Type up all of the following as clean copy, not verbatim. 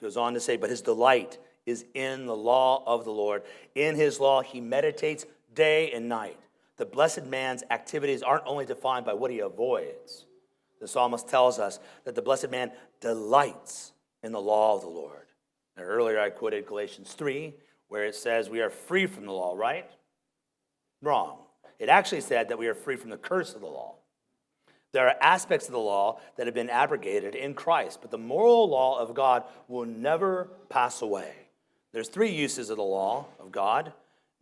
goes on to say, but his delight is in the law of the Lord. In his law, he meditates day and night. The blessed man's activities aren't only defined by what he avoids. The psalmist tells us that the blessed man delights in the law of the Lord. Now, earlier I quoted Galatians 3, where it says we are free from the law, right? Wrong. It actually said that we are free from the curse of the law. There are aspects of the law that have been abrogated in Christ, but the moral law of God will never pass away. There's three uses of the law of God.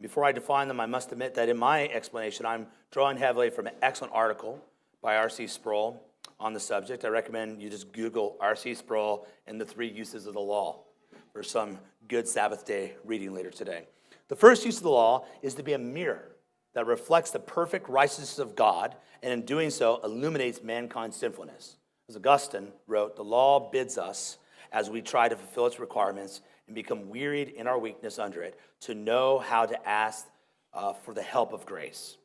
Before I define them, I must admit that in my explanation, I'm drawing heavily from an excellent article by R.C. Sproul on the subject. I recommend you just Google R.C. Sproul and the three uses of the law for some good Sabbath day reading later today. The first use of the law is to be a mirror that reflects the perfect righteousness of God, and in doing so, illuminates mankind's sinfulness. As Augustine wrote, the law bids us, as we try to fulfill its requirements and become wearied in our weakness under it, to know how to ask for the help of grace.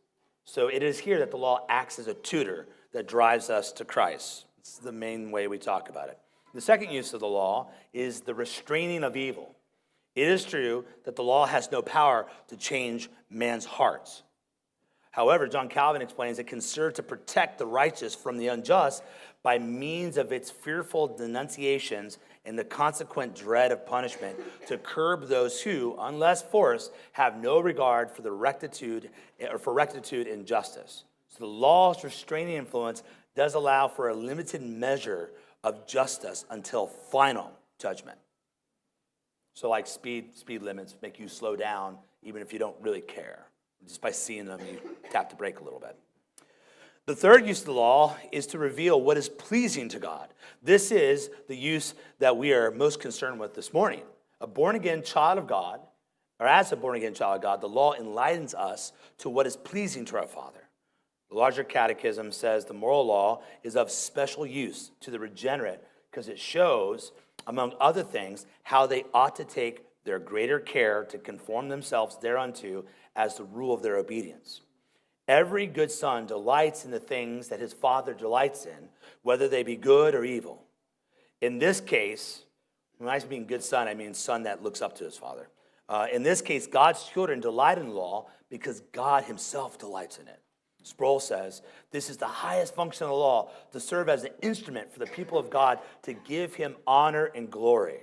So it is here that the law acts as a tutor that drives us to Christ. It's the main way we talk about it. The second use of the law is the restraining of evil. It is true that the law has no power to change man's hearts. However, John Calvin explains it can serve to protect the righteous from the unjust by means of its fearful denunciations and the consequent dread of punishment, to curb those who, unless forced, have no regard for the rectitude and justice. So the law's restraining influence does allow for a limited measure of justice until final judgment. So like speed limits make you slow down even if you don't really care. Just by seeing them, you tap the brake a little bit. The third use of the law is to reveal what is pleasing to God. This is the use that we are most concerned with this morning. A born-again child of God, or as a born-again child of God, the law enlightens us to what is pleasing to our Father. The larger catechism says the moral law is of special use to the regenerate because it shows, among other things, how they ought to take their greater care to conform themselves thereunto as the rule of their obedience. Every good son delights in the things that his father delights in, whether they be good or evil. In this case, when I mean good son, I mean son that looks up to his father. In this case, God's children delight in the law because God himself delights in it. Sproul says, this is the highest function of the law, to serve as an instrument for the people of God to give him honor and glory.